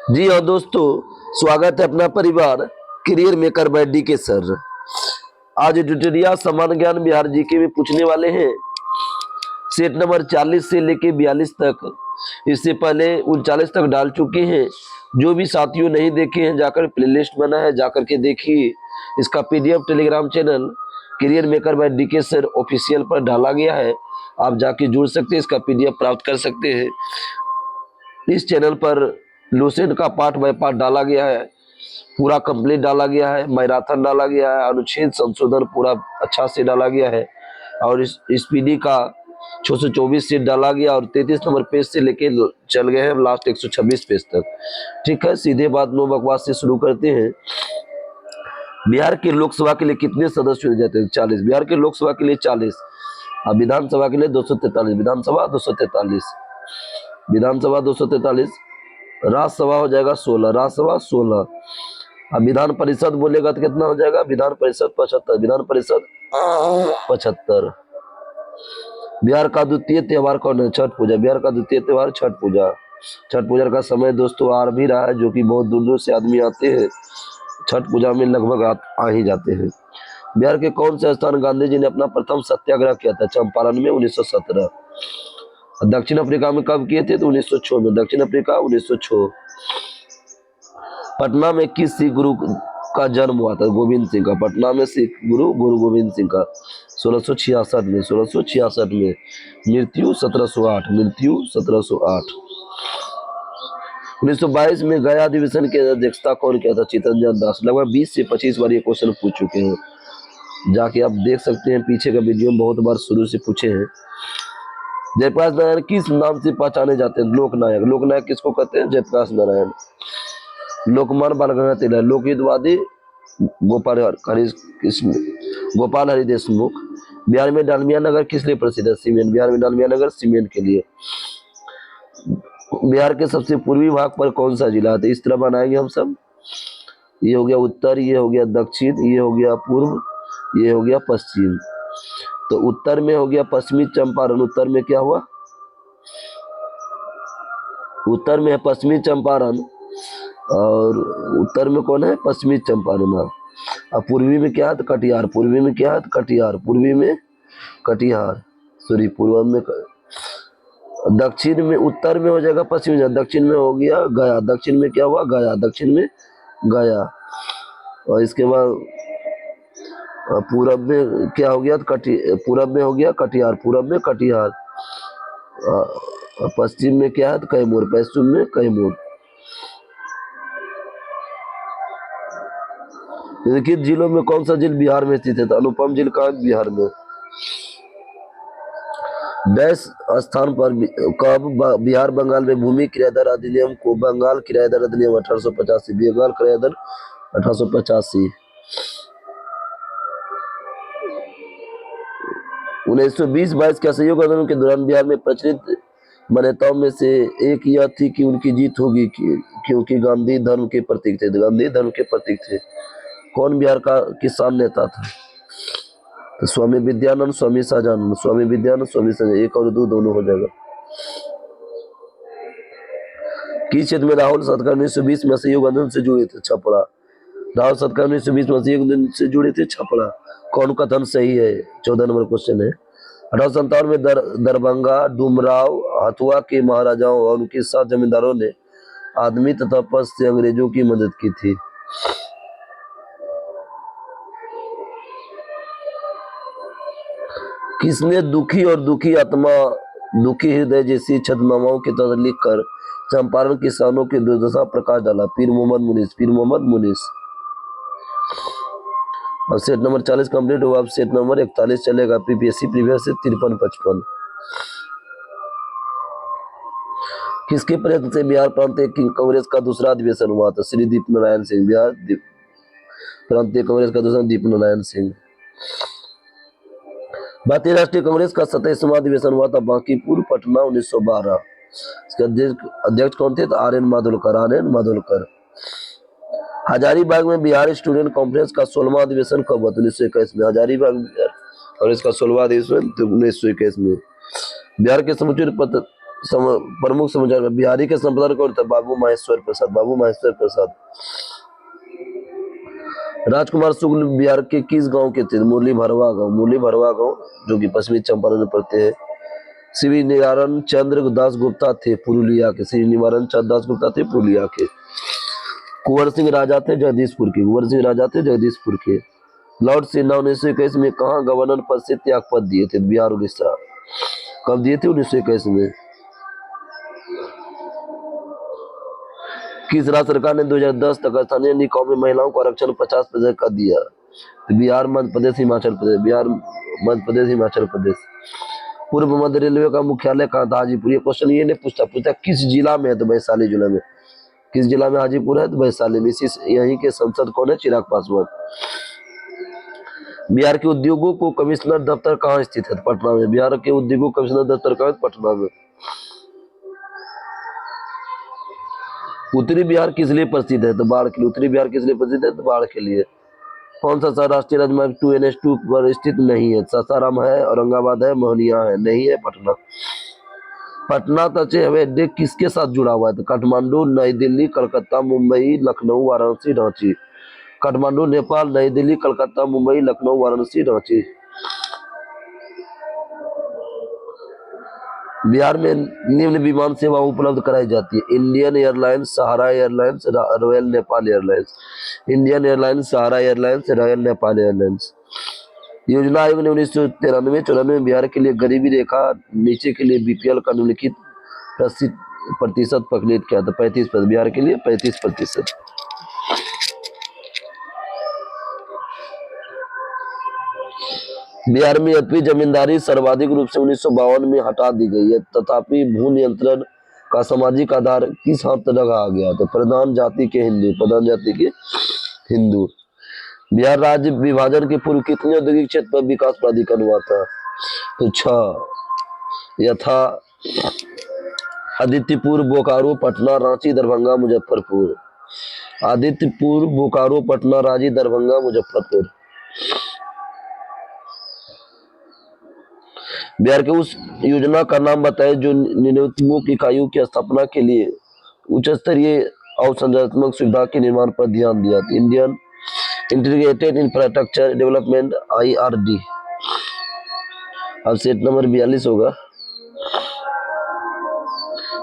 जी हाँ दोस्तों, स्वागत है अपना परिवार career maker by D K sir. आज ट्यूटोरियल सामान्य ज्ञान बिहार जीके में पूछने वाले हैं सेट नंबर 40 से लेके 42 तक। इससे पहले 39 तक डाल चुके हैं। जो भी साथियों नहीं देखे हैं जाकर प्लेलिस्ट बना है, जाकर के देखिए। इसका PDF Telegram channel career maker by D K sir official पर डाला गया है, आप जाके जुड़ सकते हैं, इसका पीडीएफ प्राप्त कर सकते हैं। इस चैनल पर लूसेंट का पार्ट बाय पार्ट डाला गया है, पूरा कंप्लीट डाला गया है, मैराथन डाला गया है, अनुच्छेद संशोधन पूरा अच्छा से डाला गया है और इस पीडी का 624 सीट डाला गया और 33 नंबर पेज से लेके चल गए हैं लास्ट 126 पेज तक। ठीक है, सीधे बात नो बकवास से शुरू करते हैं। बिहार के लोकसभा के लिए कितने सदस्य चुने जाते हैं? 40। बिहार के लोकसभा के लिए 40 और विधानसभा के लिए 243। विधानसभा 243, विधानसभा 243। राज्यसभा हो जाएगा 16, राज्यसभा 16। अब विधान परिषद बोलेगा तो कितना हो जाएगा? विधान परिषद 75, विधान परिषद 75। बिहार का द्वितीय त्योहार कौन है? छठ पूजा। बिहार का द्वितीय त्योहार छठ पूजा। छठ पूजा का समय दोस्तों आ भी रहा है, जो कि बहुत दूर दूर से आदमी आते हैं छठ पूजा में, लगभग आ ही जाते हैं। बिहार के कौन से स्थान गांधी जी ने अपना प्रथम सत्याग्रह किया था? चंपारण में 1917। दक्षिण अफ्रीका में कब किए थे? तो 1906 में। दक्षिण अफ्रीका 1906। पटना में किस सिख गुरु का जन्म हुआ था? गोविंद सिंह का। पटना में सिख गुरु गोविंद सिंह का 1666 में। 1666 में। मृत्यु 1708, मृत्यु 1708। 1922 में गया अधिवेशन की अध्यक्षता कौन किया था? चितरंजन दास। लगभग 20 से 25 बार ये क्वेश्चन पूछ चुके हैं, जाके आप देख सकते हैं, पीछे का वीडियो में बहुत बार शुरू से पूछे हैं। जयप्रकाश नारायण किस नाम से पहचाने जाते हैं? लोकनायक। लोकनायक किसको कहते हैं? जयप्रकाश नारायण। लोकमान्य बाल गंगाधर तिलक। लोकहितवादी गोपाल हरि देशमुख। बिहार में डालमिया नगर किस लिए प्रसिद्ध है? सीमेंट। बिहार में डालमिया नगर सीमेंट के लिए। बिहार के सबसे पूर्वी भाग पर कौन सा जिला है? इस तरह बनाएंगे हम सब। ये हो गया उत्तर, ये हो गया दक्षिण, ये हो गया पूर्व, ये हो गया पश्चिम। तो उत्तर में हो गया पश्चिमी चंपारण। उत्तर में क्या हुआ? उत्तर में है पश्चिमी चंपारण और उत्तर में कौन है? पश्चिमी चंपारण। अब पूर्वी में क्या है? तो कटिहार। पूर्वी में क्या है? तो कटिहार। पूर्वी में कटिहार, सॉरी पूर्व में। दक्षिण में, उत्तर में हो जाएगा पश्चिमी। दक्षिण में हो गया गया। दक्षिण में क्या हुआ? गया। दक्षिण में गया। और इसके बाद पूरब में क्या हो गया? तो पूरब में हो गया कटिहार। पूरब में कटिहार। पश्चिम में क्या है? तो कैमूर। पश्चिम में कैमूर। निम्नलिखित जिलों में कौन सा जिल बिहार में स्थित है? तो अनुपम जिल का बिहार में। डैश स्थान पर कब बिहार बंगाल में भूमि किराएदार अधिनियम को बंगाल किराएदार अधिनियम 1885। बंगाल किराएदार 1885। 1920-22 के असहयोग आंदोलन के दौरान बिहार में प्रचलित मान्यताओं में से एक यह थी कि उनकी जीत होगी क्योंकि गांधी धर्म के प्रतीक थे। गांधी धर्म के प्रतीक थे। कौन बिहार का किसान नेता था? तो स्वामी विद्यानंद, स्वामी सहजानंद। स्वामी विद्यानंद, स्वामी सहजानंद। एक और दो दोनों हो जाएगा। किस क्षेत्र में राहुल सतकर 1920 में असहयोग आंदोलन से जुड़े थे? छपरा। राहुल सतकर 1920 में असहयोग आंदोलन से जुड़े थे, छपरा। कौन कथन सही है? 14 नंबर क्वेश्चन है। 1857 में दरभंगा, डुमराव, हथुआ के महाराजाओं और उनके 7 जमींदारों ने आदमी तथा पद से अंग्रेजों की मदद की थी। किसने दुखी और दुखी आत्मा, दुखी हृदय जैसी छद्मनामाओं के तहत लिखकर चंपारण किसानों की दुर्दशा प्रकाश डाला? पीर मोहम्मद मुनीस। पीर मोहम्मद मुनीस। अब सेट नंबर 40 कंप्लीट हुआ। अब सेट नंबर 41 चलेगा। पीपीएससी प्रीवियस से 53-55। किसके प्रयत्न से बिहार प्रांतीय कांग्रेस का दूसरा अधिवेशन हुआ था? श्री दीप नारायण सिंह। बिहार प्रांतीय कांग्रेस का दूसरा दीप नारायण सिंह। भारतीय राष्ट्रीय कांग्रेस का 27वां अधिवेशन हुआ था बांकीपुर, पटना 1912। इसके अध्यक्ष कौन थे? तो R N Madholkar. R N Madholkar. Hazaribagh में बिहार स्टूडेंट कॉन्फ्रेंस का 16वां अधिवेशन कब हुआ? 1921 में। हजारीबाग और इसका 16वां अधिवेशन 1921 में। बिहार के समुचित प्रमुख समाचार बिहारी के संपादक कौन था? बाबू माहेश्वर प्रसाद। बाबू माहेश्वर प्रसाद। राजकुमार शुक्ल बिहार के किस गांव के थे? मुरली भरवा गांव। मुरली भरवा गांव जो कि पश्चिमी चंपारण में पड़ते हैं। श्री निवारण चंद्र दास गुप्ता थे पुरुलिया के। श्री निवारण चंद्र दास गुप्ता थे पुरुलिया के। कुंवर सिंह राजा थे जगदीशपुर के। कुंवर सिंह राजा थे जगदीशपुर के। लॉर्ड सिन्हा 1921 में कहाँ गवर्नर पद से त्याग पद दिए थे? बिहार उड़ीसा। कब दिए थे? 1921 में। किस राज्य सरकार ने 2010 तक स्थानीय निकायों में महिलाओं को आरक्षण 50% कर दिया? तो बिहार, मध्य प्रदेश, हिमाचल प्रदेश। बिहार, मध्य प्रदेश, हिमाचल प्रदेश। पूर्व मध्य रेलवे का मुख्यालय कहाँ था? हाजीपुर। ये क्वेश्चन ये नहीं पूछता किस जिला में है? तो वैशाली जिला में। किस जिला में हाजीपुर है? तो वैशाली में। इसी यहीं के सांसद कौन है? चिराग पासवान। बिहार के उद्योगों को कमिश्नर दफ्तर कहाँ स्थित है? पटना में। बिहार के उद्योगों कमिश्नर दफ्तर कहाँ है? पटना में। उत्तरी बिहार किस लिए प्रसिद्ध है? तो बाढ़ के लिए। उत्तरी बिहार किस लिए प्रसिद्ध है? तो बाढ़ के लिए। कौन सा शहर राष्ट्रीय राजमार्ग 2NH2 पर स्थित नहीं है? सासाराम है, औरंगाबाद है, मोहनिया है। नहीं है, पटना। पटना अंतरराष्ट्रीय हवाई अड्डे किसके साथ जुड़ा हुआ है? तो काठमांडू, नई दिल्ली, कलकत्ता, मुंबई, लखनऊ, वाराणसी, रांची। काठमांडू नेपाल, नई दिल्ली, कलकत्ता, मुंबई, लखनऊ, वाराणसी, रांची। बिहार में निम्न विमान सेवा उपलब्ध कराई जाती है? Indian Airlines, Sahara Airlines, Royal Nepal Airlines. Indian Airlines, Sahara Airlines, Royal Nepal Airlines. योजना आयोग ने 1993-94 में बिहार के लिए गरीबी रेखा नीचे के लिए BPL का निम्नलिखित प्रतिशत प्रकलित किया था? 35%। बिहार के लिए 35%। बिहार में यद्यपि जमींदारी सर्वाधिक रूप से 1952 में हटा दी गई है, तथापि भू नियंत्रण का सामाजिक आधार किस हद तक रखा गया? तो प्रधान जाति के हिंदू। प्रधान जाति के हिंदू। बिहार राज्य विभाजन के पूर्व कितने औद्योगिक क्षेत्र पर विकास प्राधिकरण हुआ था? तो 6। यथा आदित्यपुर, बोकारो, पटना, रांची, दरभंगा, मुजफ्फरपुर। आदित्यपुर, बोकारो, पटना, रांची, दरभंगा, मुजफ्फरपुर। बिहार के उस योजना का नाम बताएं जो निम्नलिखित इकाइयों की स्थापना के लिए उच्च स्तरीय अवसंरचनात्मक सुविधा के निर्माण पर ध्यान दिया? Indian integrated infrastructure development, IRD। अब सेट नंबर 42 होगा।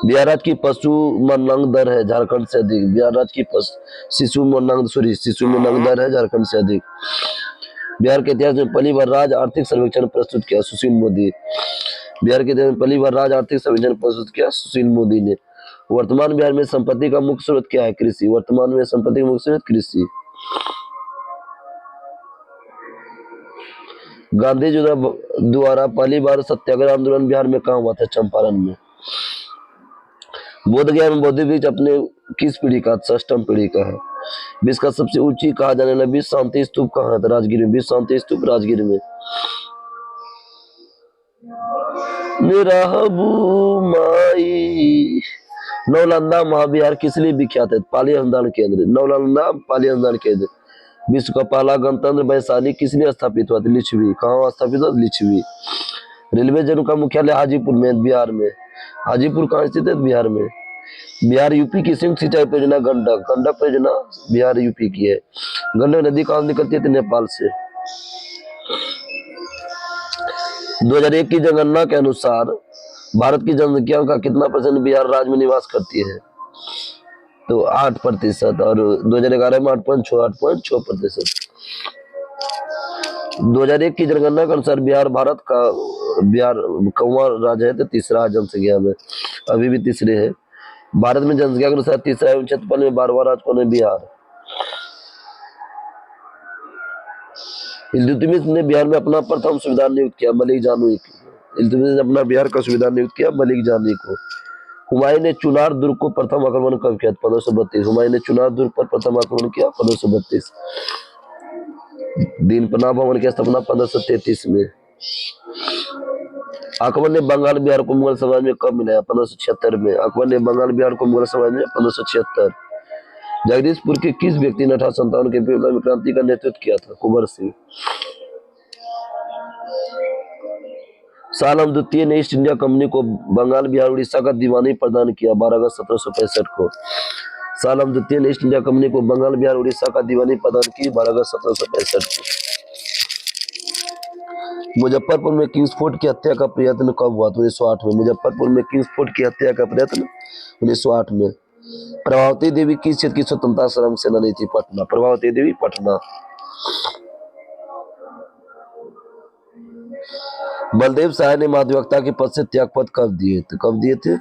बिहार राज्य की पशु मरणांक दर है झारखंड से अधिक। बिहार राज्य की शिशु मरणांक दर है झारखंड से अधिक। बिहार के इतिहास में पहली बार राज्य आर्थिक सर्वेक्षण प्रस्तुत किया? सुशील मोदी। बिहार के इतिहास में पहली बार राज्य आर्थिक सर्वेक्षण प्रस्तुत किया? सुशील मोदी ने। वर्तमान बिहार में संपत्ति का मुख्य स्रोत क्या है? कृषि। वर्तमान में संपत्ति का मुख्य स्रोत कृषि। गांधी जी द्वारा पहली बार सत्याग्रह आंदोलन बिहार में कहाँ हुआ था? चंपारण में। बोध गया में बौद्ध वृक्ष अपने किस पीढ़ी का? 6वीं पीढ़ी का है। विश्व का सबसे ऊंची कहा जाने वाला विश्व शांति स्तूप कहाँ है? राजगीर में। विश्व शांति स्तूप राजगीर में। माई। नालंदा महाविहार किस लिए विख्यात है? पाली अनुसंधान केंद्र। नालंदा पाली अनुसंधान केंद्र। विश्व का पहला गणतंत्र वैशाली किस लिए स्थापित हुआ था? लिच्छवी। कहाँ स्थापित हुआ? लिच्छवी। रेलवे जोन का मुख्यालय हाजीपुर में, बिहार में। हाजीपुर कहाँ स्थित है? बिहार में। बिहार यूपी की संयुक्त सिंचाई परियोजना गंडक। गंडक परियोजना बिहार यूपी की है। गंडक नदी कहाँ निकलती है? नेपाल से। 2001 की जनगणना के अनुसार भारत की जनसंख्या का कितना % बिहार राज्य में निवास करती है? तो 8%। और 2011 में 8.6%। 2001 की जनगणना के अनुसार बिहार कौवा राज्य है? तो तीसरा जनसंख्या में, अभी भी तीसरे है। भारत में जनसंख्या के अनुसार तीसरा एवं क्षेत्रफल में 12वां राज्य कौन है? बिहार। इल्तुतमिश ने बिहार में अपना प्रथम सुबेदार नियुक्त किया? मलिक जानुई को। इल्तुतमिश ने अपना बिहार का सुबेदार नियुक्त किया? मलिक जानुई को। हुमायूं ने चुनार दुर्ग को प्रथम आक्रमण कब किया? 1532। हुमायूं ने चुनार दुर्ग पर प्रथम आक्रमण किया? 1532। दीन पनाह भवन की स्थापना 1533 में। अकबर ने बंगाल बिहार को मुगल साम्राज्य में कब मिलाया? 1576 में। अकबर ने बंगाल बिहार को मुगल साम्राज्य में 1576। जगदीशपुर के किस व्यक्ति ने 1857 के विप्लवी क्रांति का नेतृत्व किया था? कुंवर सिंह। सालम द्वितीय ने ईस्ट इंडिया कंपनी को बंगाल बिहार उड़ीसा का दीवानी प्रदान किया 12 अगस्त 1765 को। सालम द्वितीय ने ईस्ट इंडिया कंपनी को बंगाल बिहार उड़ीसा का दीवानी प्रदान की 12 अगस्त 1765 को। मुजफ्फरपुर में किंग्स फोर्ट की हत्या का प्रयत्न कब हुआ? 1908 में। मुजफ्फरपुर में किंग्स फोर्ट की हत्या का प्रयत्न 1908 में। प्रभावती देवी किस क्षेत्र की स्वतंत्रता संग्राम सेनानी थी? पटना। प्रभावती देवी पटना। बलदेव सहाय ने महाधिवक्ता के पद से त्यागपत्र कब दिए थे?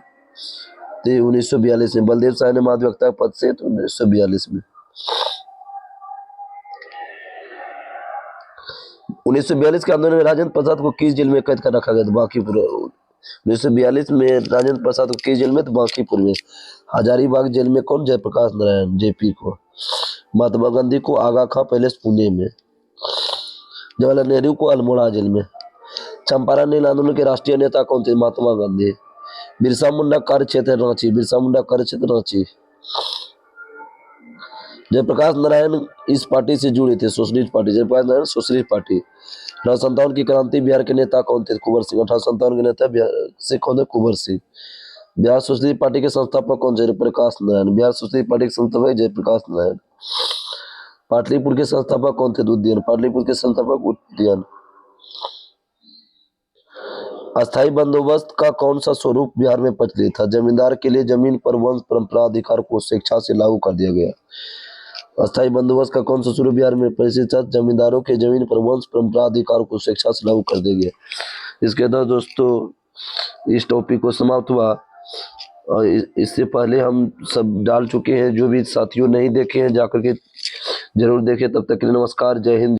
1942 में। बलदेव सहाय ने महाधिवक्ता के पद से 1942 में। 1942 के आंदोलन में राजेंद्र प्रसाद को किस जेल में कैद कर रखा गया था? बांकीपुर। 1942 में राजेंद्र प्रसाद को किस जेल में? तो बांकीपुर में। हजारीबाग जेल में कौन? जयप्रकाश नारायण जेपी को। महात्मा गांधी को आगा खां पैलेस पुणे में। जवाहरलाल नेहरू को अल्मोड़ा जेल में। चंपारण नील आंदोलन के राष्ट्रीय नेता कौन थे? महात्मा गांधी। बिरसा मुंडा कार्य क्षेत्र रांची। बिरसा मुंडा कार्य क्षेत्र रांची। जयप्रकाश नारायण इस पार्टी से जुड़े थे? Socialist party. Jayaprakash Narayan socialist party. 1857 की क्रांति बिहार के नेता कौन थे? कुंवर सिंह। 1857 के नेता बिहार से कौन है? कुंवर सिंह। बिहार सोशलिस्ट पार्टी के संस्थापक कौन? जयप्रकाश नारायण। बिहार सोशलिस्ट पार्टी के संस्थापक जयप्रकाश नारायण। पाटलिपुत्र के संस्थापक कौन थे? उदयन। पाटलिपुत्र के संस्थापक उदयन। अस्थायी बंदोबस्त का कौन सा स्वरूप बिहार में प्रचलित था? जमींदार के लिए जमीन पर वंश परंपरा अधिकार को स्वेच्छा से लागू कर दिया गया। अस्थायी बंदोबस्त का कौन सा स्वरूप बिहार में प्रचलित था? जमींदारों के जमीन पर वंश परंपरा अधिकार को स्वेच्छा से लागू कर दिया गया। इसके बाद दोस्तों इस टॉपिक को समाप्त हुआ। और इससे पहले हम सब डाल चुके हैं, जो भी साथियों नहीं देखे हैं जाकर के जरूर देखें। तब तक के लिए नमस्कार, जय हिंद।